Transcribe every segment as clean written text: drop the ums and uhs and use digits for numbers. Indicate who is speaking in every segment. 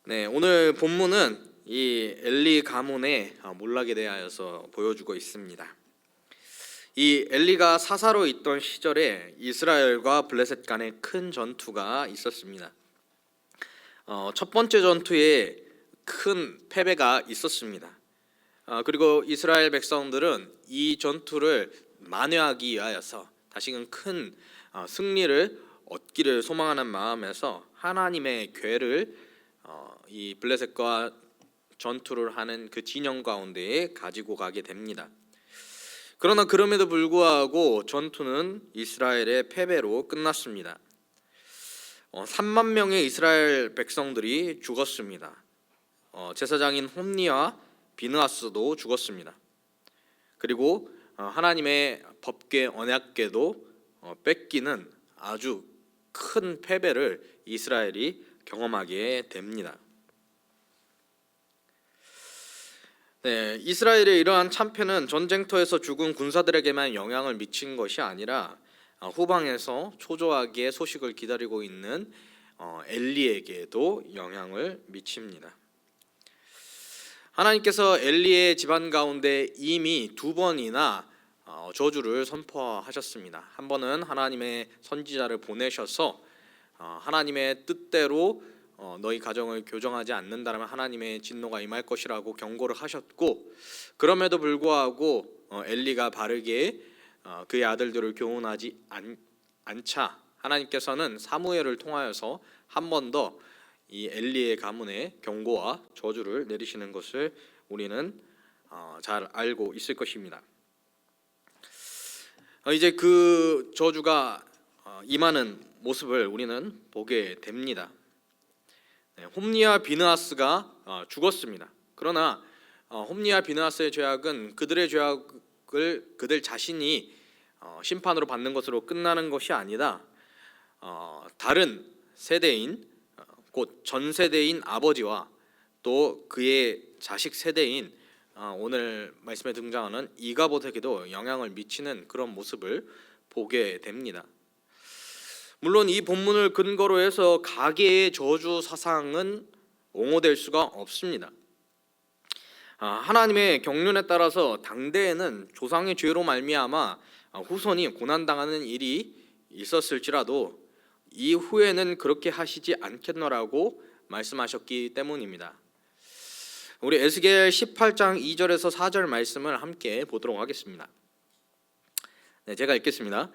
Speaker 1: 네, 오늘 본문은 이 엘리 가문의 몰락에 대하여서 보여주고 있습니다. 이 엘리가 사사로 있던 시절에 이스라엘과 블레셋 간에 큰 전투가 있었습니다. 첫 번째 전투에 큰 패배가 있었습니다. 그리고 이스라엘 백성들은 이 전투를 만회하기 위하여서 다시금 큰 승리를 얻기를 소망하는 마음에서 하나님의 궤를 이 블레셋과 전투를 하는 그 진영 가운데에 가지고 가게 됩니다. 그러나 그럼에도 불구하고 전투는 이스라엘의 패배로 끝났습니다. 3만 명의 이스라엘 백성들이 죽었습니다. 제사장인 홈니와 비느하스도 죽었습니다. 그리고 하나님의 법궤 언약궤도 뺏기는 아주 큰 패배를 이스라엘이 경험하게 됩니다. 네, 이스라엘의 이러한 참패는 전쟁터에서 죽은 군사들에게만 영향을 미친 것이 아니라 후방에서 초조하게 소식을 기다리고 있는 엘리에게도 영향을 미칩니다. 하나님께서 엘리의 집안 가운데 이미 2번이나 저주를 선포하셨습니다. 한 번은 하나님의 선지자를 보내셔서 하나님의 뜻대로 너희 가정을 교정하지 않는다면 하나님의 진노가 임할 것이라고 경고를 하셨고, 그럼에도 불구하고 엘리가 바르게 그의 아들들을 교훈하지 않자 하나님께서는 사무엘을 통하여서 한 번 더 이 엘리의 가문에 경고와 저주를 내리시는 것을 우리는 잘 알고 있을 것입니다. 이제 그 저주가 임하는 모습을 우리는 보게 됩니다. 홈니와 비느하스가 죽었습니다. 그러나 홈니와 비느하스의 죄악은 그들의 죄악을 그들 자신이 심판으로 받는 것으로 끝나는 것이 아니라 다른 세대인 곧 전 세대인 아버지와 또 그의 자식 세대인 오늘 말씀에 등장하는 이가봇에게도 영향을 미치는 그런 모습을 보게 됩니다. 물론 이 본문을 근거로 해서 가계의 저주 사상은 옹호될 수가 없습니다. 하나님의 경륜에 따라서 당대에는 조상의 죄로 말미암아 후손이 고난당하는 일이 있었을지라도 이후에는 그렇게 하시지 않겠노라고 말씀하셨기 때문입니다. 우리 에스겔 18장 2절에서 4절 말씀을 함께 보도록 하겠습니다. 네, 제가 읽겠습니다.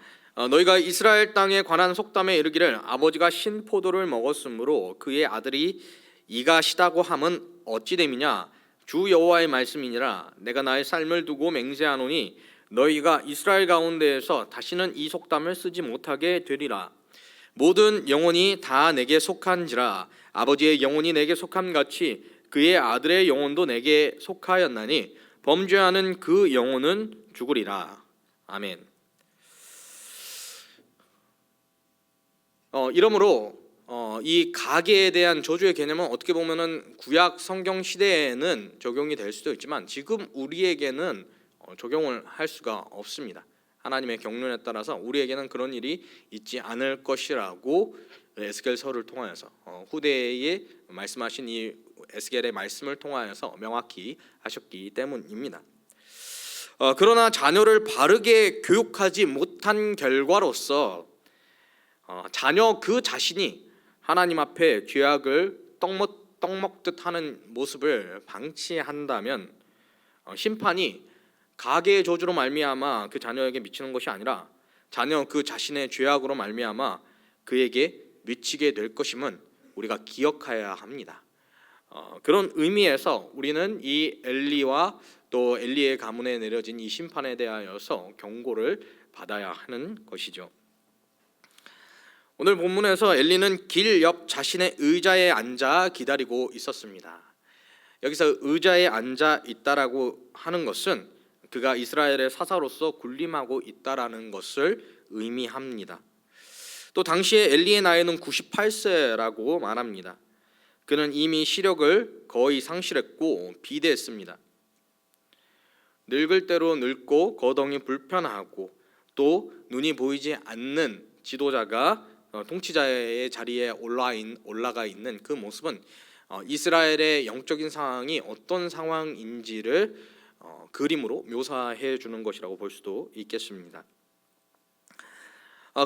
Speaker 1: 너희가 이스라엘 땅에 관한 속담에 이르기를 아버지가 신포도를 먹었으므로 그의 아들이 이가 시다고 함은 어찌 됨이냐. 주 여호와의 말씀이니라. 내가 나의 삶을 두고 맹세하노니 너희가 이스라엘 가운데에서 다시는 이 속담을 쓰지 못하게 되리라. 모든 영혼이 다 내게 속한지라. 아버지의 영혼이 내게 속함 같이 그의 아들의 영혼도 내게 속하였나니 범죄하는 그 영혼은 죽으리라. 아멘. 이러므로 이 가계에 대한 저주의 개념은 어떻게 보면은 구약 성경 시대에는 적용이 될 수도 있지만 지금 우리에게는 적용을 할 수가 없습니다. 하나님의 경륜에 따라서 우리에게는 그런 일이 있지 않을 것이라고 에스겔서를 통하여서 후대에 말씀하신 이 에스겔의 말씀을 통하여서 명확히 하셨기 때문입니다. 그러나 자녀를 바르게 교육하지 못한 결과로서 자녀 그 자신이 하나님 앞에 죄악을 떡먹듯 하는 모습을 방치한다면 심판이 가계의 저주로 말미암아 그 자녀에게 미치는 것이 아니라 자녀 그 자신의 죄악으로 말미암아 그에게 미치게 될 것임은 우리가 기억해야 합니다. 그런 의미에서 우리는 이 엘리와 또 엘리의 가문에 내려진 이 심판에 대하여서 경고를 받아야 하는 것이죠. 오늘 본문에서 엘리는 길 옆 자신의 의자에 앉아 기다리고 있었습니다. 여기서 의자에 앉아 있다라고 하는 것은 그가 이스라엘의 사사로서 군림하고 있다라는 것을 의미합니다. 또 당시에 엘리의 나이는 98세라고 말합니다. 그는 이미 시력을 거의 상실했고 비대했습니다. 늙을 대로 늙고 거동이 불편하고 또 눈이 보이지 않는 지도자가 통치자의 자리에 올라가 있는 그 모습은 이스라엘의 영적인 상황이 어떤 상황인지를 그림으로 묘사해 주는 것이라고 볼 수도 있겠습니다.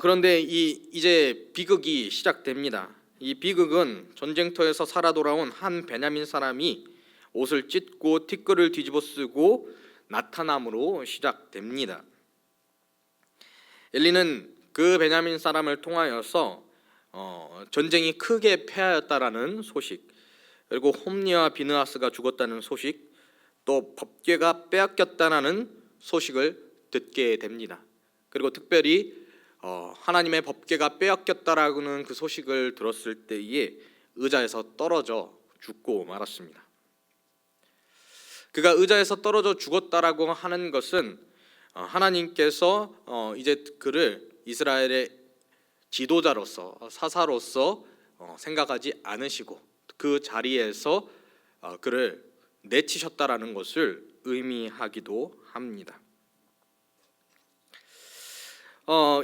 Speaker 1: 그런데 이제 비극이 시작됩니다. 이 비극은 전쟁터에서 살아 돌아온 한 베냐민 사람이 옷을 찢고 티끌을 뒤집어 쓰고 나타남으로 시작됩니다. 엘리는 그 베냐민 사람을 통하여서 전쟁이 크게 패하였다라는 소식, 그리고 홈리와 비느하스가 죽었다는 소식, 또 법궤가 빼앗겼다는 소식을 듣게 됩니다. 그리고 특별히 하나님의 법궤가 빼앗겼다라는 그 소식을 들었을 때에 의자에서 떨어져 죽고 말았습니다. 그가 의자에서 떨어져 죽었다라고 하는 것은 하나님께서 이제 그를 이스라엘의 지도자로서, 사사로서 생각하지 않으시고 그 자리에서 그를 내치셨다라는 것을 의미하기도 합니다.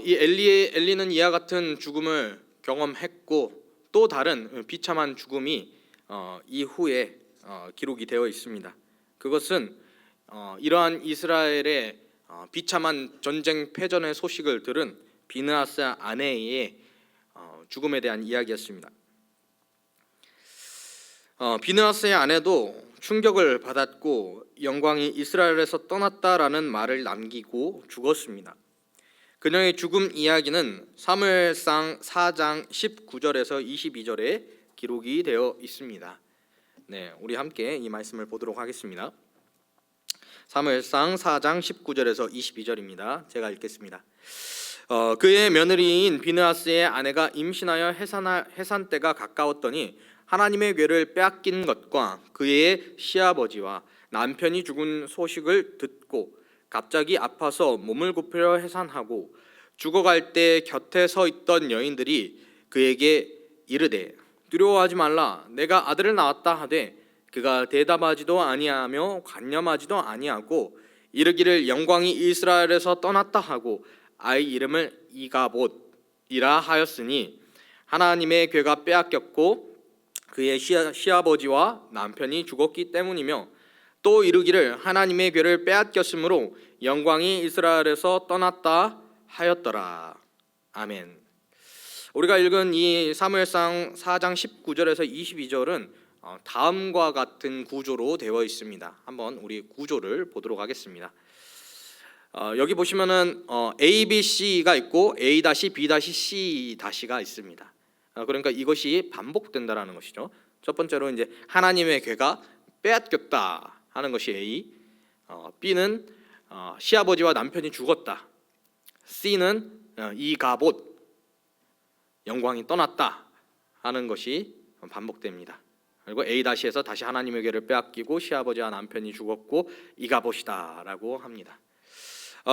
Speaker 1: 이 엘리는 이와 같은 죽음을 경험했고 또 다른 비참한 죽음이 이후에 기록이 되어 있습니다. 그것은 이러한 이스라엘의 비참한 전쟁 패전의 소식을 들은 비느하스 아내의 죽음에 대한 이야기였습니다. 비느하스의 아내도 충격을 받았고 영광이 이스라엘에서 떠났다라는 말을 남기고 죽었습니다. 그녀의 죽음 이야기는 사무엘상 4장 19절에서 22절에 기록이 되어 있습니다. 네, 우리 함께 이 말씀을 보도록 하겠습니다. 사무엘상 4장 19절에서 22절입니다. 제가 읽겠습니다. 그의 며느리인 비느하스의 아내가 임신하여 해산 때가 가까웠더니 하나님의 궤를 빼앗긴 것과 그의 시아버지와 남편이 죽은 소식을 듣고 갑자기 아파서 몸을 굽혀 해산하고 죽어갈 때 곁에 서 있던 여인들이 그에게 이르되 두려워하지 말라, 내가 아들을 낳았다 하되 그가 대답하지도 아니하며 관념하지도 아니하고 이르기를 영광이 이스라엘에서 떠났다 하고 아이 이름을 이가봇이라 하였으니 하나님의 궤가 빼앗겼고 그의 시아버지와 남편이 죽었기 때문이며 또 이르기를 하나님의 궤를 빼앗겼으므로 영광이 이스라엘에서 떠났다 하였더라. 아멘. 우리가 읽은 이 사무엘상 4장 19절에서 22절은 다음과 같은 구조로 되어 있습니다. 한번 우리 구조를 보도록 하겠습니다. 여기 보시면은 A, B, C가 있고 A-, B-, C-가 있습니다. 그러니까 이것이 반복된다라는 것이죠. 첫 번째로 이제 하나님의 궤가 빼앗겼다 하는 것이 A, B는 시아버지와 남편이 죽었다, C는 이가봇 영광이 떠났다 하는 것이 반복됩니다. 그리고 A-에서 다시 하나님의 궤를 빼앗기고 시아버지와 남편이 죽었고 이가봇이다라고 합니다.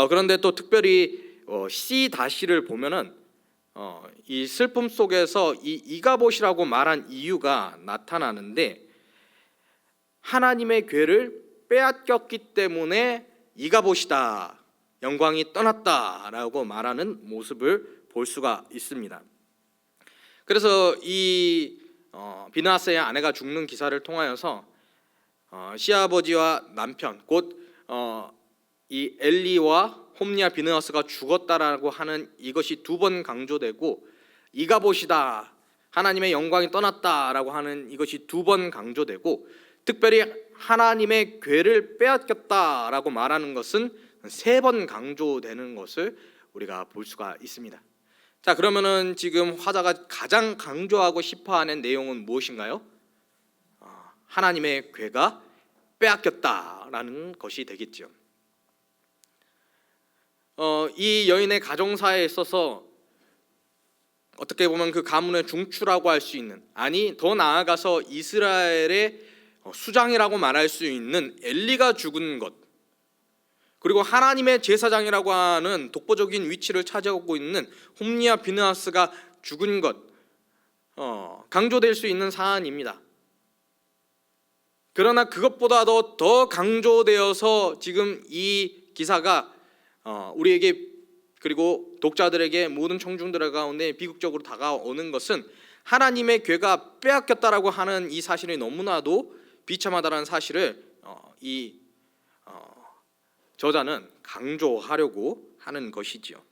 Speaker 1: 그런데 또 특별히 C-를 보면은 이 슬픔 속에서 이가봇이라고 말한 이유가 나타나는데 하나님의 궤를 빼앗겼기 때문에 이가봇이다, 영광이 떠났다라고 말하는 모습을 볼 수가 있습니다. 그래서 이 비느하스의 아내가 죽는 기사를 통하여서 시아버지와 남편 곧 이 엘리와 홈리와 비느하스가 죽었다라고 하는 이것이 두 번 강조되고 이가봇이다, 하나님의 영광이 떠났다라고 하는 이것이 두 번 강조되고 특별히 하나님의 궤를 빼앗겼다라고 말하는 것은 세 번 강조되는 것을 우리가 볼 수가 있습니다. 자, 그러면은 지금 화자가 가장 강조하고 싶어하는 내용은 무엇인가요? 하나님의 궤가 빼앗겼다라는 것이 되겠죠. 이 여인의 가정사에 있어서 어떻게 보면 그 가문의 중추라고 할 수 있는, 아니 더 나아가서 이스라엘의 수장이라고 말할 수 있는 엘리가 죽은 것, 그리고 하나님의 제사장이라고 하는 독보적인 위치를 차지하고 있는 홈리와 비느하스가 죽은 것, 강조될 수 있는 사안입니다. 그러나 그것보다도 더 강조되어서 지금 이 기사가 우리에게 그리고 독자들에게 모든 청중들 가운데 비극적으로 다가오는 것은 하나님의 괴가 빼앗겼다라고 하는 이 사실이 너무나도 비참하다는 사실을 이 저자는 강조하려고 하는 것이지요.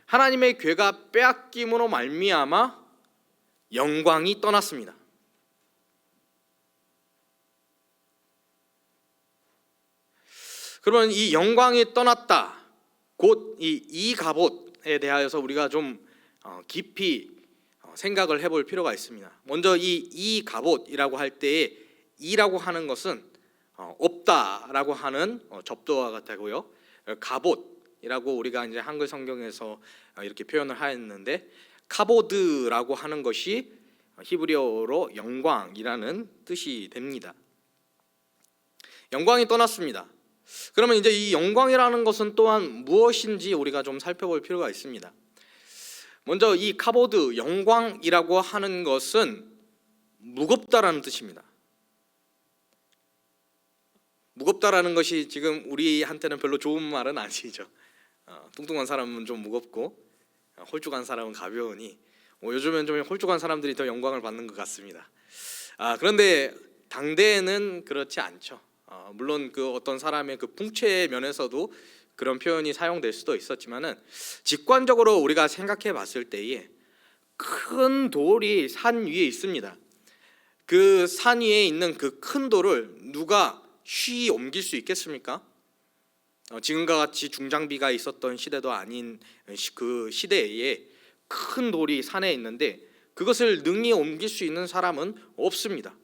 Speaker 1: 하나님의 괴가 빼앗김으로 말미암아 영광이 떠났습니다. 그러면 이 영광이 떠났다, 곧 이 갑옷에 대하여서 우리가 좀 깊이 생각을 해볼 필요가 있습니다. 먼저 이 갑옷이라고 할 때에 이라고 하는 것은 없다라고 하는 접두와 같고요. 갑옷이라고 우리가 이제 한글 성경에서 이렇게 표현을 하였는데, 카보드라고 하는 것이 히브리어로 영광이라는 뜻이 됩니다. 영광이 떠났습니다. 그러면 이제 이 영광이라는 것은 또한 무엇인지 우리가 좀 살펴볼 필요가 있습니다. 먼저 이 카보드, 영광이라고 하는 것은 무겁다라는 뜻입니다. 무겁다라는 것이 지금 우리한테는 별로 좋은 말은 아니죠. 뚱뚱한 사람은 좀 무겁고 홀쭉한 사람은 가벼우니 요즘엔 좀 홀쭉한 사람들이 더 영광을 받는 것 같습니다. 그런데 당대에는 그렇지 않죠. 물론 그 어떤 사람의 그 풍채의 면에서도 그런 표현이 사용될 수도 있었지만은, 직관적으로 우리가 생각해 봤을 때에 큰 돌이 산 위에 있습니다. 그 산 위에 있는 그 큰 돌을 누가 쉬이 옮길 수 있겠습니까? 지금과 같이 중장비가 있었던 시대도 아닌 그 시대에 큰 돌이 산에 있는데 그것을 능히 옮길 수 있는 사람은 없습니다.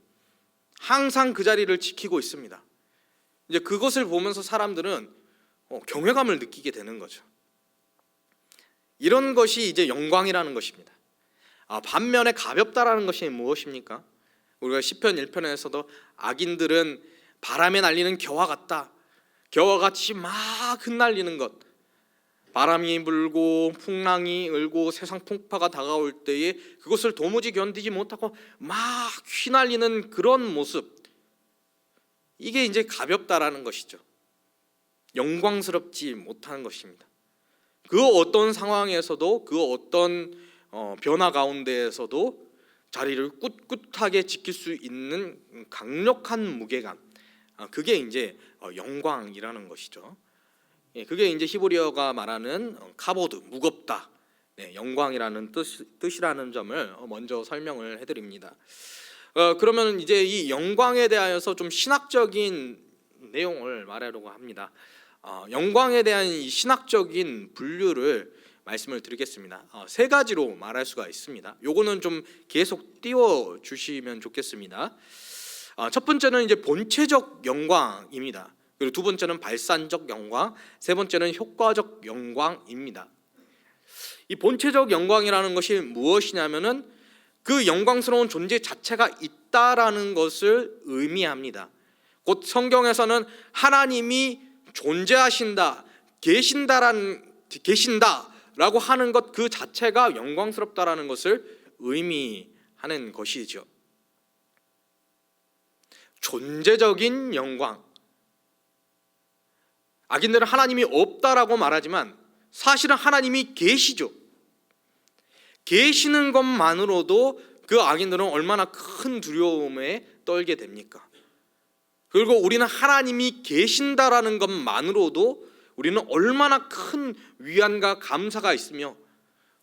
Speaker 1: 항상 그 자리를 지키고 있습니다. 이제 그것을 보면서 사람들은 경외감을 느끼게 되는 거죠. 이런 것이 이제 영광이라는 것입니다. 반면에 가볍다라는 것이 무엇입니까? 우리가 시편 1편에서도 악인들은 바람에 날리는 겨와 같다, 겨와 같이 막 흩날리는 것, 바람이 불고 풍랑이 일고 세상 풍파가 다가올 때에 그것을 도무지 견디지 못하고 막 휘날리는 그런 모습, 이게 이제 가볍다라는 것이죠. 영광스럽지 못하는 것입니다. 그 어떤 상황에서도, 그 어떤 변화 가운데에서도 자리를 꿋꿋하게 지킬 수 있는 강력한 무게감, 그게 이제 영광이라는 것이죠. 그게 이제 히브리어가 말하는 카보드, 무겁다, 영광이라는 뜻이라는 점을 먼저 설명을 해드립니다. 그러면 이제 이 영광에 대하여서 좀 신학적인 내용을 말하려고 합니다. 영광에 대한 이 신학적인 분류를 말씀을 드리겠습니다. 세 가지로 말할 수가 있습니다. 요거는 좀 계속 띄워 주시면 좋겠습니다. 첫 번째는 이제 본체적 영광입니다. 그리고 두 번째는 발산적 영광, 세 번째는 효과적 영광입니다. 이 본체적 영광이라는 것이 무엇이냐면은 그 영광스러운 존재 자체가 있다라는 것을 의미합니다. 곧 성경에서는 하나님이 존재하신다, 계신다라고 하는 것 그 자체가 영광스럽다라는 것을 의미하는 것이죠. 존재적인 영광. 악인들은 하나님이 없다라고 말하지만 사실은 하나님이 계시죠. 계시는 것만으로도 그 악인들은 얼마나 큰 두려움에 떨게 됩니까? 그리고 우리는 하나님이 계신다라는 것만으로도 우리는 얼마나 큰 위안과 감사가 있으며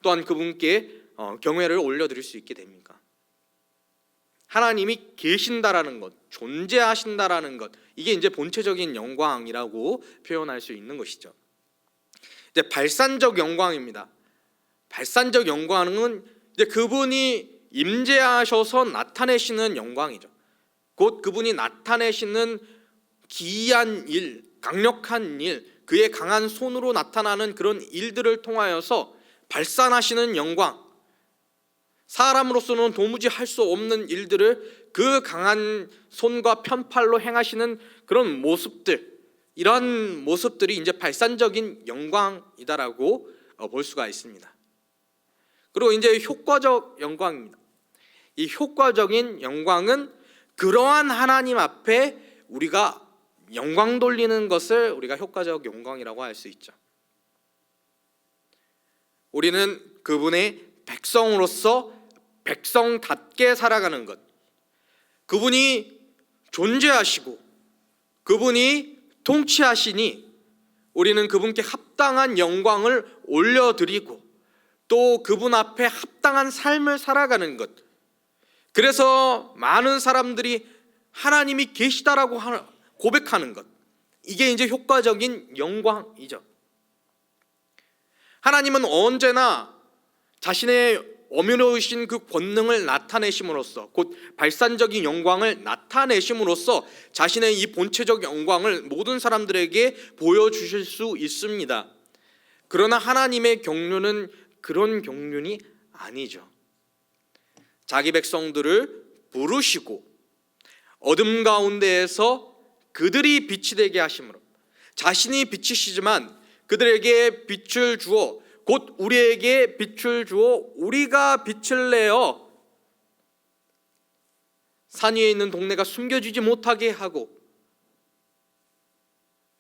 Speaker 1: 또한 그분께 경외를 올려드릴 수 있게 됩니까? 하나님이 계신다라는 것, 존재하신다라는 것, 이게 이제 본체적인 영광이라고 표현할 수 있는 것이죠. 이제 발산적 영광입니다. 발산적 영광은 이제 그분이 임재하셔서 나타내시는 영광이죠. 곧 그분이 나타내시는 기이한 일, 강력한 일, 그의 강한 손으로 나타나는 그런 일들을 통하여서 발산하시는 영광, 사람으로서는 도무지 할 수 없는 일들을 그 강한 손과 편팔로 행하시는 그런 모습들, 이런 모습들이 이제 발산적인 영광이다라고 볼 수가 있습니다. 그리고 이제 효과적 영광입니다. 이 효과적인 영광은 그러한 하나님 앞에 우리가 영광 돌리는 것을 우리가 효과적 영광이라고 할 수 있죠. 우리는 그분의 백성으로서 백성답게 살아가는 것, 그분이 존재하시고 그분이 통치하시니 우리는 그분께 합당한 영광을 올려드리고 또 그분 앞에 합당한 삶을 살아가는 것. 그래서 많은 사람들이 하나님이 계시다라고 고백하는 것, 이게 이제 효과적인 영광이죠. 하나님은 언제나 자신의 어미로우신 그 권능을 나타내심으로써, 곧 발산적인 영광을 나타내심으로써 자신의 이 본체적 영광을 모든 사람들에게 보여주실 수 있습니다. 그러나 하나님의 경륜은 그런 경륜이 아니죠. 자기 백성들을 부르시고 어둠 가운데에서 그들이 빛이 되게 하심으로, 자신이 빛이시지만 그들에게 빛을 주어, 곧 우리에게 빛을 주어 우리가 빛을 내어 산 위에 있는 동네가 숨겨지지 못하게 하고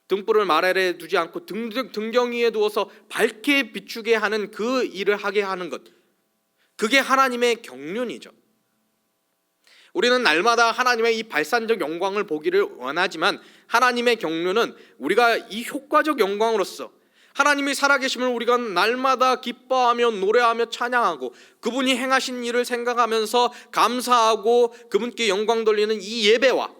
Speaker 1: 등불을 말 아래에 두지 않고 등경 위에 두어서 밝게 비추게 하는 그 일을 하게 하는 것, 그게 하나님의 경륜이죠. 우리는 날마다 하나님의 이 발산적 영광을 보기를 원하지만 하나님의 경륜은 우리가 이 효과적 영광으로서 하나님이 살아계심을 우리가 날마다 기뻐하며 노래하며 찬양하고 그분이 행하신 일을 생각하면서 감사하고 그분께 영광 돌리는 이 예배와,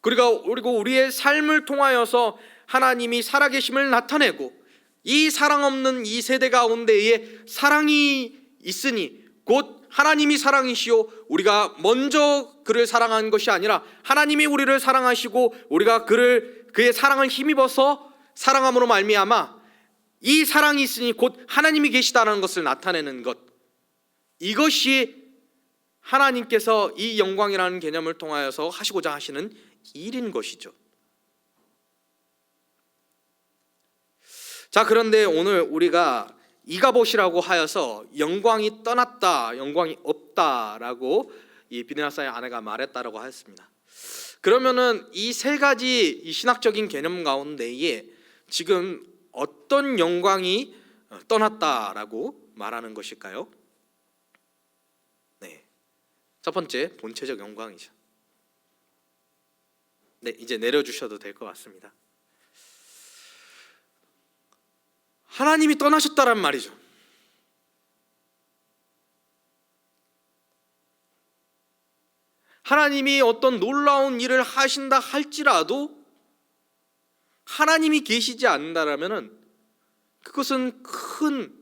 Speaker 1: 그리고 우리의 삶을 통하여서 하나님이 살아계심을 나타내고 이 사랑 없는 이 세대 가운데에 사랑이 있으니 곧 하나님이 사랑이시오, 우리가 먼저 그를 사랑한 것이 아니라 하나님이 우리를 사랑하시고 우리가 그의 사랑을 힘입어서 사랑함으로 말미암아 이 사랑이 있으니 곧 하나님이 계시다는 것을 나타내는 것, 이것이 하나님께서 이 영광이라는 개념을 통하여서 하시고자 하시는 일인 것이죠. 자, 그런데 오늘 우리가 이가봇이라고 하여서 영광이 떠났다, 영광이 없다라고 이 비느하사의 아내가 말했다라고 하였습니다. 그러면은 이 세 가지 이 신학적인 개념 가운데에 지금 어떤 영광이 떠났다라고 말하는 것일까요? 네, 첫 번째 본체적 영광이죠. 네, 이제 내려주셔도 될 것 같습니다. 하나님이 떠나셨다란 말이죠. 하나님이 어떤 놀라운 일을 하신다 할지라도 하나님이 계시지 않는다라면은 그것은 큰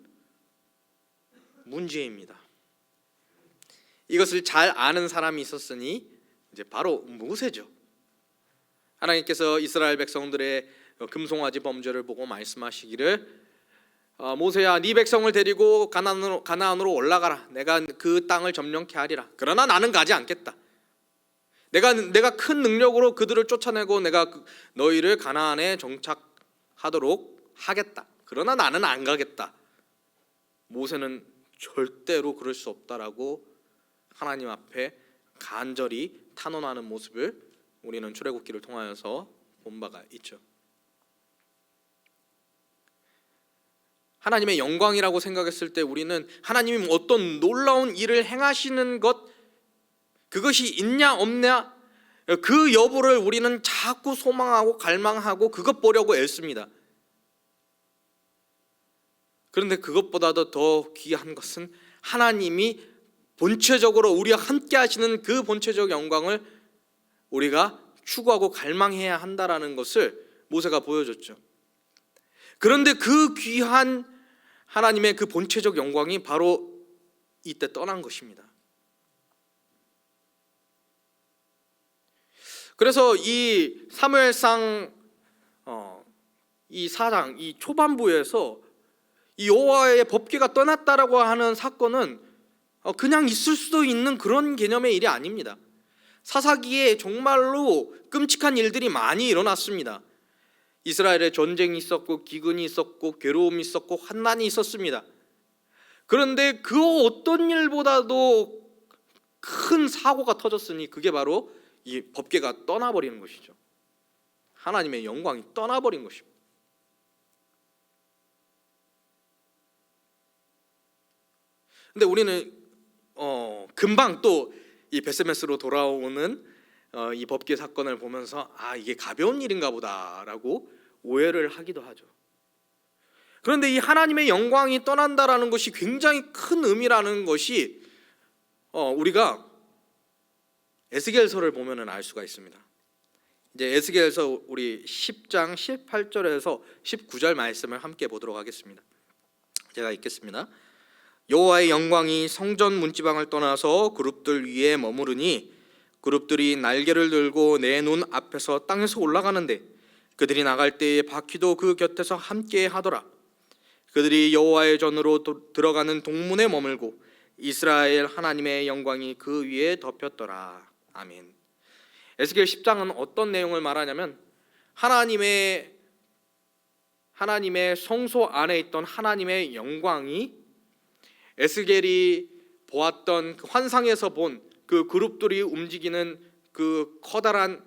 Speaker 1: 문제입니다. 이것을 잘 아는 사람이 있었으니 이제 바로 모세죠. 하나님께서 이스라엘 백성들의 금송아지 범죄를 보고 말씀하시기를 모세야, 네 백성을 데리고 가나안으로 올라가라. 내가 그 땅을 점령케 하리라. 그러나 나는 가지 않겠다. 내가 큰 능력으로 그들을 쫓아내고 내가 너희를 가나안에 정착하도록 하겠다. 그러나 나는 안 가겠다. 모세는 절대로 그럴 수 없다라고 하나님 앞에 간절히 탄원하는 모습을 우리는 출애굽기를 통하여서 본 바가 있죠. 하나님의 영광이라고 생각했을 때 우리는 하나님이 어떤 놀라운 일을 행하시는 것, 그것이 있냐 없냐, 그 여부를 우리는 자꾸 소망하고 갈망하고 그것 보려고 애씁니다. 그런데 그것보다도 더 귀한 것은 하나님이 본체적으로 우리와 함께 하시는 그 본체적 영광을 우리가 추구하고 갈망해야 한다라는 것을 모세가 보여줬죠. 그런데 그 귀한 하나님의 그 본체적 영광이 바로 이때 떠난 것입니다. 그래서 이 사무엘상 이 4장 이 초반부에서 이 여호와의 법궤가 떠났다라고 하는 사건은 그냥 있을 수도 있는 그런 개념의 일이 아닙니다. 사사기에 정말로 끔찍한 일들이 많이 일어났습니다. 이스라엘에 전쟁이 있었고 기근이 있었고 괴로움이 있었고 환난이 있었습니다. 그런데 그 어떤 일보다도 큰 사고가 터졌으니 그게 바로 이 법궤가 떠나버리는 것이죠. 하나님의 영광이 떠나버린 것입니다. 근데 우리는 금방 또 이 베세메스로 돌아오는 이 법궤 사건을 보면서 이게 가벼운 일인가 보다라고 오해를 하기도 하죠. 그런데 이 하나님의 영광이 떠난다라는 것이 굉장히 큰 의미라는 것이 우리가 에스겔서를 보면은 알 수가 있습니다. 이제 에스겔서 우리 10장 18절에서 19절 말씀을 함께 보도록 하겠습니다. 제가 읽겠습니다. 여호와의 영광이 성전 문지방을 떠나서 그룹들 위에 머무르니 그룹들이 날개를 들고 내 눈 앞에서 땅에서 올라가는데 그들이 나갈 때에 바퀴도 그 곁에서 함께 하더라. 그들이 여호와의 전으로 들어가는 동문에 머물고 이스라엘 하나님의 영광이 그 위에 덮였더라. 아멘. 에스겔 10장은 어떤 내용을 말하냐면 하나님의 성소 안에 있던 하나님의 영광이 에스겔이 보았던 그 환상에서 본 그 그룹들이 움직이는 그 커다란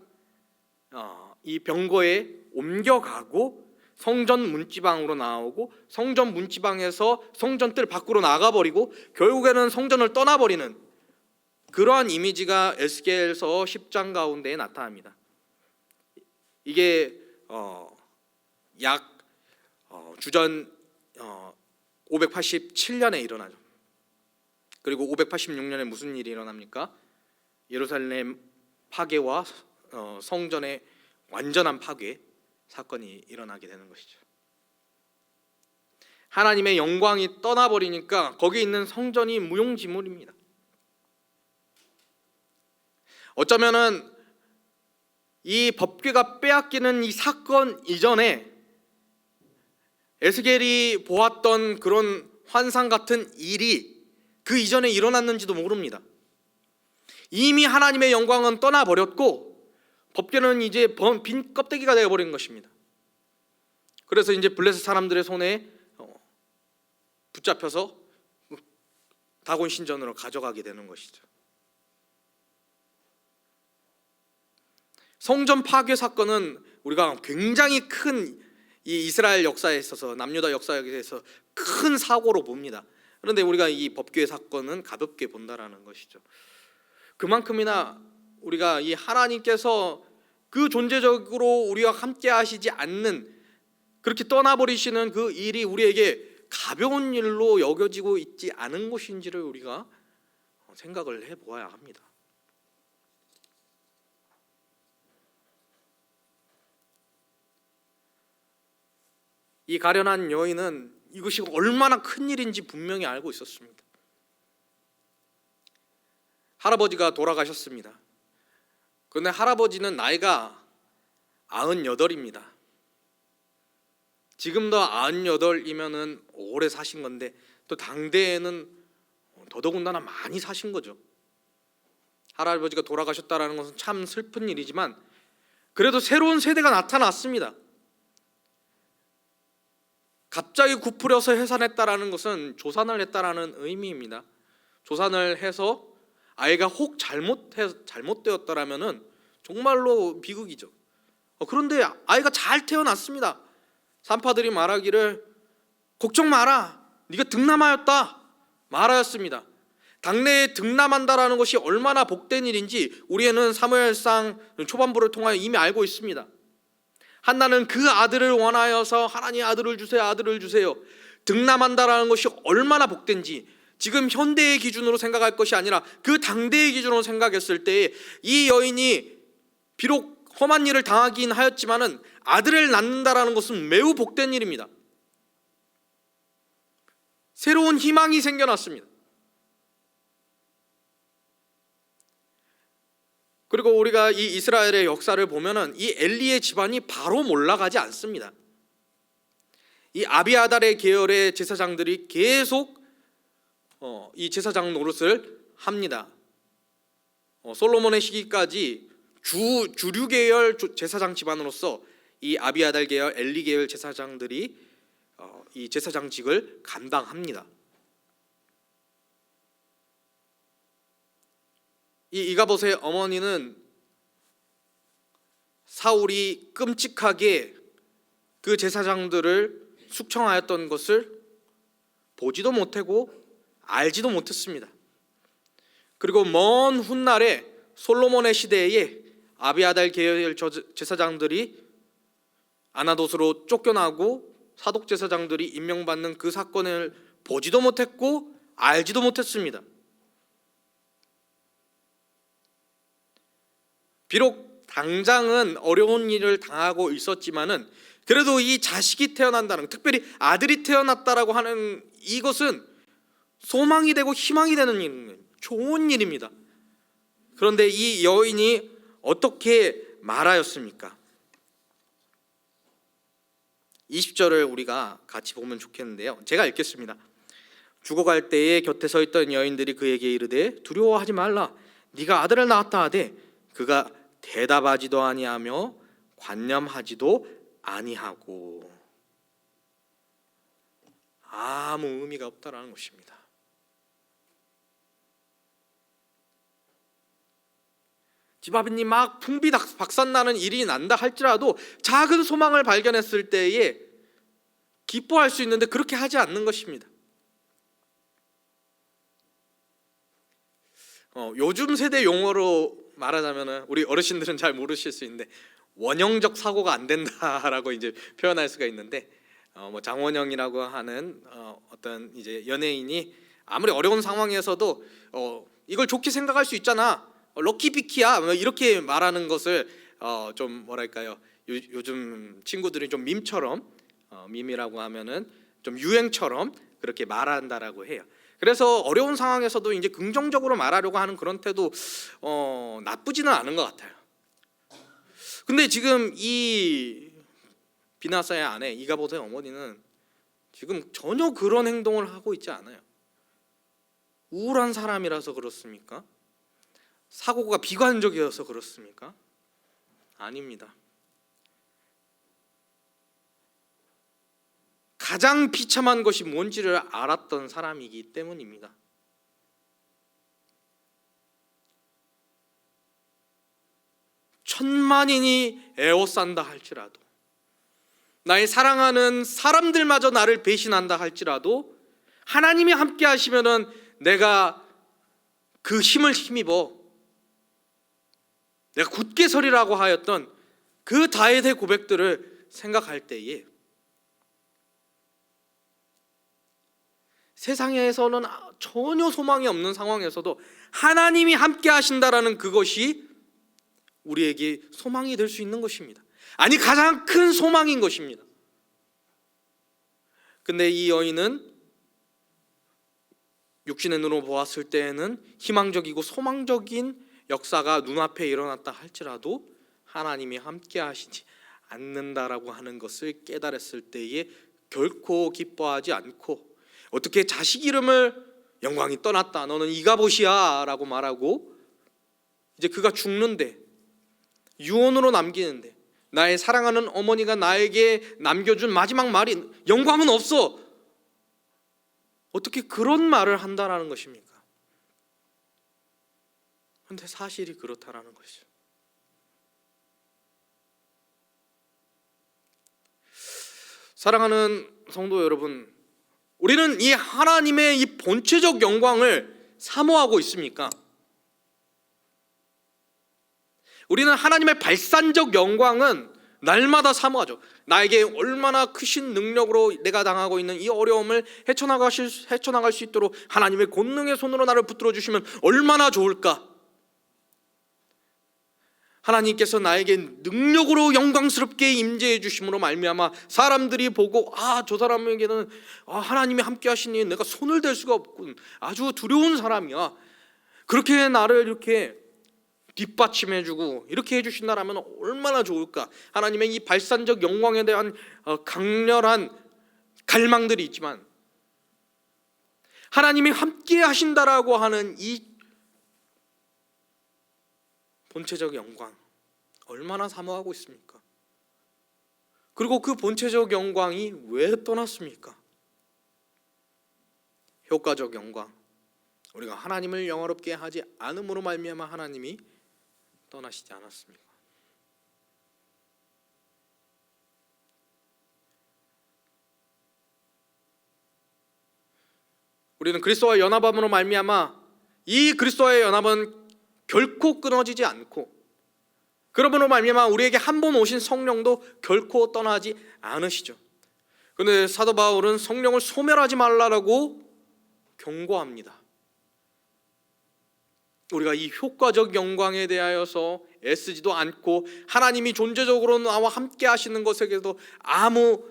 Speaker 1: 이 병거에 옮겨가고 성전 문지방으로 나오고 성전 문지방에서 성전 뜰 밖으로 나가버리고 결국에는 성전을 떠나버리는 그러한 이미지가 에스겔서 10장 가운데에 나타납니다. 이게 약 주전 587년에 일어나죠. 그리고 586년에 무슨 일이 일어납니까? 예루살렘 파괴와 성전의 완전한 파괴 사건이 일어나게 되는 것이죠. 하나님의 영광이 떠나버리니까 거기 있는 성전이 무용지물입니다. 어쩌면은 이 법궤가 빼앗기는 이 사건 이전에 에스겔이 보았던 그런 환상 같은 일이 그 이전에 일어났는지도 모릅니다. 이미 하나님의 영광은 떠나버렸고 법궤는 이제 빈 껍데기가 되어버린 것입니다. 그래서 이제 블레셋 사람들의 손에 붙잡혀서 다곤 신전으로 가져가게 되는 것이죠. 성전 파괴 사건은 우리가 굉장히 큰 이 이스라엘 역사에 있어서 남유다 역사에 있어서 큰 사고로 봅니다. 그런데 우리가 이 법궤 사건은 가볍게 본다라는 것이죠. 그만큼이나 우리가 이 하나님께서 그 존재적으로 우리와 함께 하시지 않는 그렇게 떠나버리시는 그 일이 우리에게 가벼운 일로 여겨지고 있지 않은 것인지를 우리가 생각을 해보아야 합니다. 이 가련한 여인은 이것이 얼마나 큰 일인지 분명히 알고 있었습니다. 할아버지가 돌아가셨습니다. 그런데 할아버지는 나이가 98입니다. 지금도 98이면은 오래 사신 건데 또 당대에는 더더군다나 많이 사신 거죠. 할아버지가 돌아가셨다는 것은 참 슬픈 일이지만 그래도 새로운 세대가 나타났습니다. 갑자기 굽으려서 해산했다라는 것은 조산을 했다라는 의미입니다. 조산을 해서 아이가 혹 잘못되었다라면은 정말로 비극이죠. 그런데 아이가 잘 태어났습니다. 산파들이 말하기를 걱정 마라, 네가 득남하였다 말하였습니다. 당내에 득남한다라는 것이 얼마나 복된 일인지 우리는 사무엘상 초반부를 통하여 이미 알고 있습니다. 한나는 그 아들을 원하여서 하나님 아들을 주세요, 아들을 주세요. 득남한다라는 것이 얼마나 복된지 지금 현대의 기준으로 생각할 것이 아니라 그 당대의 기준으로 생각했을 때에 이 여인이 비록 험한 일을 당하긴 하였지만은 아들을 낳는다라는 것은 매우 복된 일입니다. 새로운 희망이 생겨났습니다. 그리고 우리가 이 이스라엘의 역사를 보면은 이 엘리의 집안이 바로 몰락하지 않습니다. 이 아비아달의 계열의 제사장들이 계속 이 제사장 노릇을 합니다. 솔로몬의 시기까지 주류 계열 제사장 집안으로서 이 아비아달 계열, 엘리 계열 제사장들이 이 제사장직을 감당합니다. 이 이가봇의 어머니는 사울이 끔찍하게 그 제사장들을 숙청하였던 것을 보지도 못하고 알지도 못했습니다. 그리고 먼 훗날에 솔로몬의 시대에 아비아달 계열 제사장들이 아나돗으로 쫓겨나고 사독 제사장들이 임명받는 그 사건을 보지도 못했고 알지도 못했습니다. 비록 당장은 어려운 일을 당하고 있었지만은 그래도 이 자식이 태어난다는, 특별히 아들이 태어났다라고 하는 이것은 소망이 되고 희망이 되는 일, 좋은 일입니다. 그런데 이 여인이 어떻게 말하였습니까? 20절을 우리가 같이 보면 좋겠는데요. 제가 읽겠습니다. 죽어갈 때에 곁에 서 있던 여인들이 그에게 이르되 두려워하지 말라. 네가 아들을 낳았다 하되 그가 대답하지도 아니하며 관념하지도 아니하고. 아무 의미가 없다라는 것입니다. 집 앞이 막 풍비박산나는 일이 난다 할지라도 작은 소망을 발견했을 때에 기뻐할 수 있는데 그렇게 하지 않는 것입니다. 요즘 세대 용어로 말하자면은 우리 어르신들은 잘 모르실 수 있는데 원형적 사고가 안 된다라고 이제 표현할 수가 있는데, 장원영이라고 하는 어떤 이제 연예인이 아무리 어려운 상황에서도 이걸 좋게 생각할 수 있잖아, 럭키비키야, 이렇게 말하는 것을 좀 뭐랄까요, 요즘 친구들이 좀 밈처럼, 밈이라고 하면은 좀 유행처럼 그렇게 말한다라고 해요. 그래서 어려운 상황에서도 이제 긍정적으로 말하려고 하는 그런 태도 나쁘지는 않은 것 같아요. 근데 지금 이 비나사의 아내 이가봇의 어머니는 지금 전혀 그런 행동을 하고 있지 않아요. 우울한 사람이라서 그렇습니까? 사고가 비관적이어서 그렇습니까? 아닙니다. 가장 비참한 것이 뭔지를 알았던 사람이기 때문입니다. 천만인이 에워싼다 할지라도, 나의 사랑하는 사람들마저 나를 배신한다 할지라도 하나님이 함께 하시면은 내가 그 힘을 힘입어 내가 굳게 서리라고 하였던 그 다윗의 고백들을 생각할 때에 세상에서는 전혀 소망이 없는 상황에서도 하나님이 함께 하신다라는 그것이 우리에게 소망이 될 수 있는 것입니다. 아니, 가장 큰 소망인 것입니다. 근데 이 여인은 육신의 눈으로 보았을 때에는 희망적이고 소망적인 역사가 눈앞에 일어났다 할지라도 하나님이 함께 하시지 않는다라고 하는 것을 깨달았을 때에 결코 기뻐하지 않고, 어떻게 자식 이름을 영광이 떠났다, 너는 이가봇이야 라고 말하고 이제 그가 죽는데, 유언으로 남기는데, 나의 사랑하는 어머니가 나에게 남겨준 마지막 말이 영광은 없어, 어떻게 그런 말을 한다라는 것입니까? 그런데 사실이 그렇다라는 것이죠. 사랑하는 성도 여러분, 우리는 이 하나님의 이 본체적 영광을 사모하고 있습니까? 우리는 하나님의 발산적 영광은 날마다 사모하죠. 나에게 얼마나 크신 능력으로 내가 당하고 있는 이 어려움을 헤쳐나갈 수 있도록 하나님의 권능의 손으로 나를 붙들어 주시면 얼마나 좋을까? 하나님께서 나에게 능력으로 영광스럽게 임재해 주심으로 말미암아 사람들이 보고 저 사람에게는 하나님이 함께 하시니 내가 손을 댈 수가 없군, 아주 두려운 사람이야, 그렇게 나를 이렇게 뒷받침해주고 이렇게 해주신다라면 얼마나 좋을까? 하나님의 이 발산적 영광에 대한 강렬한 갈망들이 있지만 하나님이 함께 하신다라고 하는 이 본체적 영광 얼마나 사모하고 있습니까? 그리고 그 본체적 영광이 왜 떠났습니까? 효과적 영광, 우리가 하나님을 영화롭게 하지 않음으로 말미암아 하나님이 떠나시지 않았습니까? 우리는 그리스도와 연합함으로 말미암아 이 그리스도와의 연합은 결코 끊어지지 않고, 그러므로 말미암아 우리에게 한 번 오신 성령도 결코 떠나지 않으시죠. 그런데 사도 바울은 성령을 소멸하지 말라라고 경고합니다. 우리가 이 효과적 영광에 대하여서 애쓰지도 않고 하나님이 존재적으로 나와 함께 하시는 것에게도 아무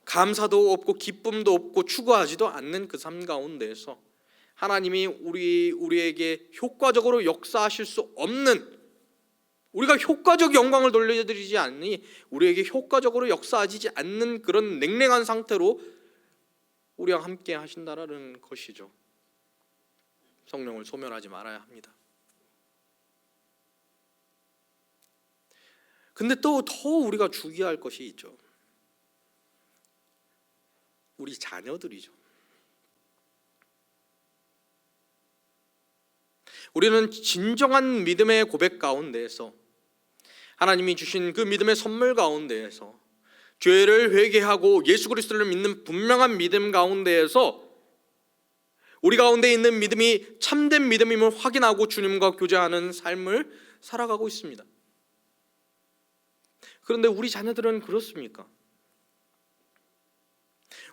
Speaker 1: 감사도 없고 기쁨도 없고 추구하지도 않는 그 삶 가운데에서 하나님이 우리에게 효과적으로 역사하실 수 없는, 우리가 효과적 영광을 돌려드리지 않으니 우리에게 효과적으로 역사하지 않는 그런 냉랭한 상태로 우리와 함께 하신다라는 것이죠. 성령을 소멸하지 말아야 합니다. 근데 또 더 우리가 주의할 것이 있죠. 우리 자녀들이죠. 우리는 진정한 믿음의 고백 가운데에서, 하나님이 주신 그 믿음의 선물 가운데에서, 죄를 회개하고 예수 그리스도를 믿는 분명한 믿음 가운데에서 우리 가운데 있는 믿음이 참된 믿음임을 확인하고 주님과 교제하는 삶을 살아가고 있습니다. 그런데 우리 자녀들은 그렇습니까?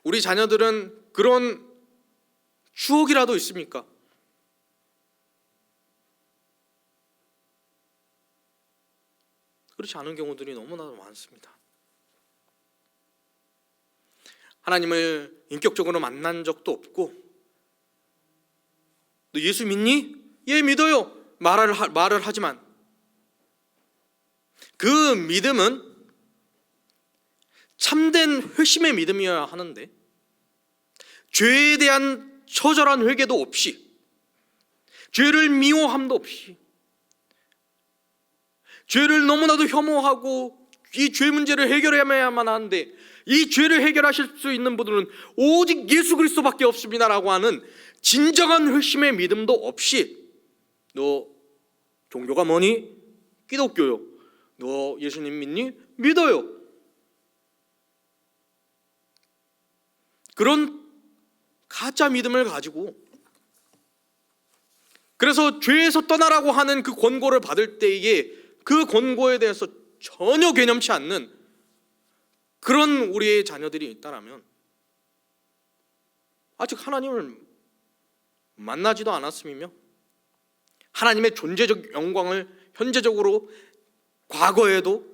Speaker 1: 우리 자녀들은 그런 추억이라도 있습니까? 그렇지 않은 경우들이 너무나 많습니다. 하나님을 인격적으로 만난 적도 없고, 너 예수 믿니? 예, 믿어요. 말을 하지만 그 믿음은 참된 회심의 믿음이어야 하는데, 죄에 대한 처절한 회개도 없이, 죄를 미워함도 없이, 죄를 너무나도 혐오하고 이 죄 문제를 해결해야만 하는데, 이 죄를 해결하실 수 있는 분들은 오직 예수 그리스도밖에 없습니다라고 하는 진정한 회심의 믿음도 없이, 너 종교가 뭐니? 기독교요. 너 예수님 믿니? 믿어요. 그런 가짜 믿음을 가지고, 그래서 죄에서 떠나라고 하는 그 권고를 받을 때에 그 권고에 대해서 전혀 개념치 않는 그런 우리의 자녀들이 있다라면 아직 하나님을 만나지도 않았음이며 하나님의 존재적 영광을 현재적으로 과거에도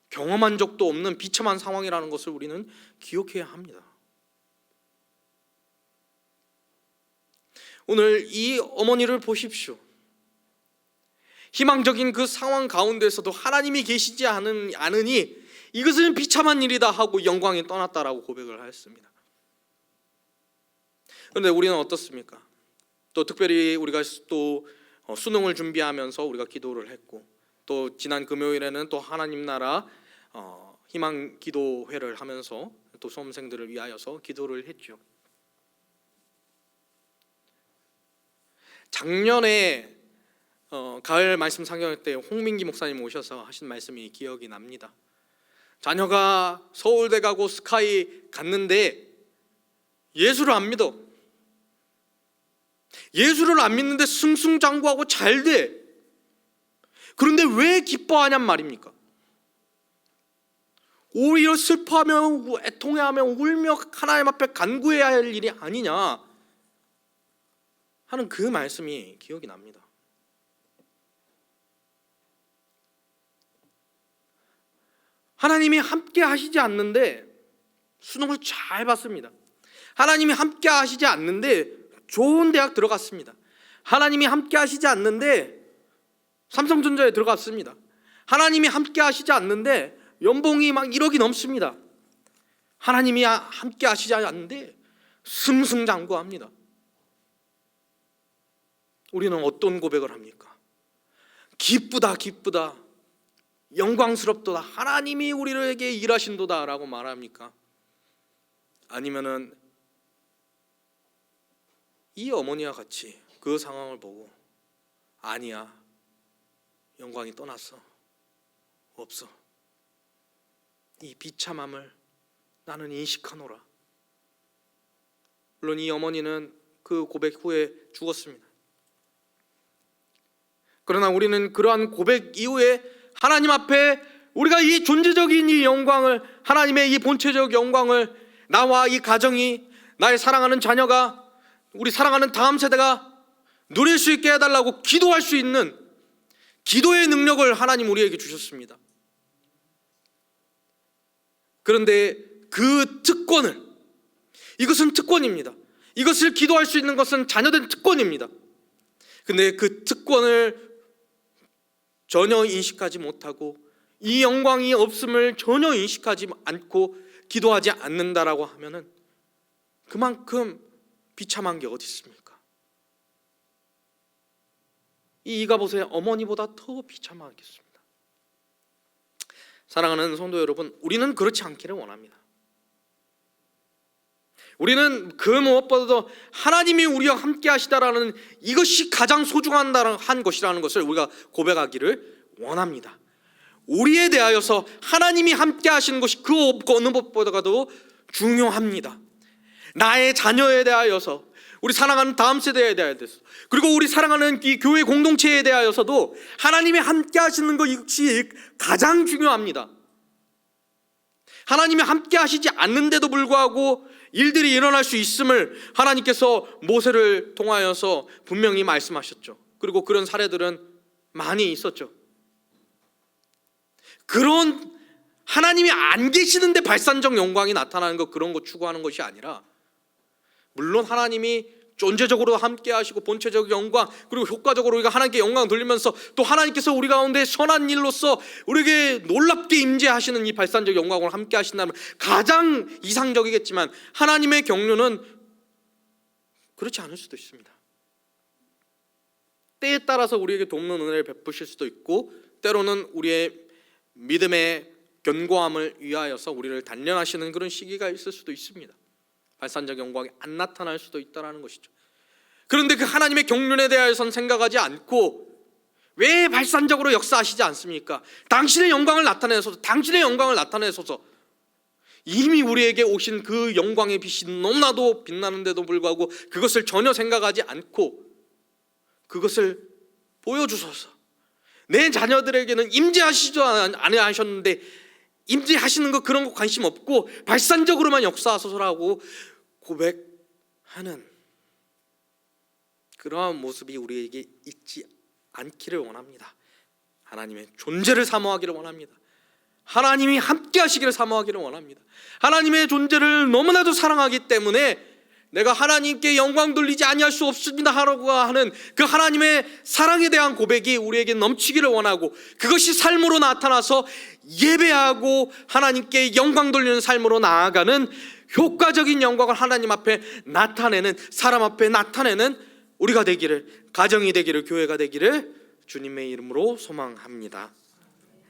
Speaker 1: 경험한 적도 없는 비참한 상황이라는 것을 우리는 기억해야 합니다. 오늘 이 어머니를 보십시오. 희망적인 그 상황 가운데서도 하나님이 계시지 않으니 이것은 비참한 일이다 하고 영광이 떠났다라고 고백을 하였습니다. 그런데 우리는 어떻습니까? 또 특별히 우리가 또 수능을 준비하면서 우리가 기도를 했고, 또 지난 금요일에는 또 하나님 나라 희망 기도회를 하면서 또 수험생들을 위하여서 기도를 했죠. 작년에 가을 말씀 상경회 때 홍민기 목사님 오셔서 하신 말씀이 기억이 납니다. 자녀가 서울대 가고 스카이 갔는데 예수를 안 믿어. 예수를 안 믿는데 승승장구하고 잘 돼. 그런데 왜 기뻐하냔 말입니까? 오히려 슬퍼하며 애통해하며 울며 하나님 앞에 간구해야 할 일이 아니냐 하는 그 말씀이 기억이 납니다. 하나님이 함께 하시지 않는데 수능을 잘 봤습니다. 하나님이 함께 하시지 않는데 좋은 대학 들어갔습니다. 하나님이 함께 하시지 않는데 삼성전자에 들어갔습니다. 하나님이 함께 하시지 않는데 연봉이 막 1억이 넘습니다. 하나님이 함께 하시지 않는데 승승장구합니다. 우리는 어떤 고백을 합니까? 기쁘다 기쁘다, 영광스럽도다, 하나님이 우리에게 일하신도다 라고 말합니까? 아니면은 이 어머니와 같이 그 상황을 보고 아니야, 영광이 떠났어, 없어, 이 비참함을 나는 인식하노라, 물론 이 어머니는 그 고백 후에 죽었습니다. 그러나 우리는 그러한 고백 이후에 하나님 앞에 우리가 이 존재적인 이 영광을, 하나님의 이 본체적 영광을, 나와 이 가정이, 나의 사랑하는 자녀가, 우리 사랑하는 다음 세대가 누릴 수 있게 해달라고 기도할 수 있는 기도의 능력을 하나님 우리에게 주셨습니다. 그런데 그 특권을, 이것은 특권입니다. 이것을 기도할 수 있는 것은 자녀된 특권입니다. 근데 그 특권을 전혀 인식하지 못하고 이 영광이 없음을 전혀 인식하지 않고 기도하지 않는다라고 하면은 그만큼 비참한 게 어디 있습니까? 이 이가봇의 어머니보다 더 비참하겠습니다. 사랑하는 성도 여러분, 우리는 그렇지 않기를 원합니다. 우리는 그 무엇보다도 하나님이 우리와 함께 하시다라는 이것이 가장 소중한 것이라는 것을 우리가 고백하기를 원합니다. 우리에 대하여서 하나님이 함께 하시는 것이 그 어느 것보다도 중요합니다. 나의 자녀에 대하여서, 우리 사랑하는 다음 세대에 대하여서, 그리고 우리 사랑하는 이 교회 공동체에 대하여서도 하나님이 함께 하시는 것이 가장 중요합니다. 하나님이 함께 하시지 않는데도 불구하고 일들이 일어날 수 있음을 하나님께서 모세를 통하여서 분명히 말씀하셨죠. 그리고 그런 사례들은 많이 있었죠. 그런 하나님이 안 계시는데 발산적 영광이 나타나는 것, 그런 거 추구하는 것이 아니라, 물론 하나님이 존재적으로 함께 하시고 본체적 영광, 그리고 효과적으로 우리가 하나님께 영광 돌리면서 또 하나님께서 우리 가운데 선한 일로서 우리에게 놀랍게 임재하시는 이 발산적 영광을 함께 하신다면 가장 이상적이겠지만, 하나님의 경륜은 그렇지 않을 수도 있습니다. 때에 따라서 우리에게 돕는 은혜를 베푸실 수도 있고, 때로는 우리의 믿음의 견고함을 위하여서 우리를 단련하시는 그런 시기가 있을 수도 있습니다. 발산적 영광이 안 나타날 수도 있다는 것이죠. 그런데 그 하나님의 경륜에 대해서는 생각하지 않고 왜 발산적으로 역사하시지 않습니까? 당신의 영광을 나타내소서, 당신의 영광을 나타내소서. 이미 우리에게 오신 그 영광의 빛이 너무나도 빛나는데도 불구하고 그것을 전혀 생각하지 않고 그것을 보여주소서. 내 자녀들에게는 임재하시지도 않으셨는데 임재하시는 거 그런 거 관심 없고 발산적으로만 역사하소서라고 고백하는 그러한 모습이 우리에게 있지 않기를 원합니다. 하나님의 존재를 사모하기를 원합니다. 하나님이 함께 하시기를 사모하기를 원합니다. 하나님의 존재를 너무나도 사랑하기 때문에 내가 하나님께 영광 돌리지 아니할 수 없습니다 하라고 하는 그 하나님의 사랑에 대한 고백이 우리에게 넘치기를 원하고, 그것이 삶으로 나타나서 예배하고 하나님께 영광 돌리는 삶으로 나아가는 효과적인 영광을 하나님 앞에 나타내는, 사람 앞에 나타내는 우리가 되기를, 가정이 되기를, 교회가 되기를 주님의 이름으로 소망합니다.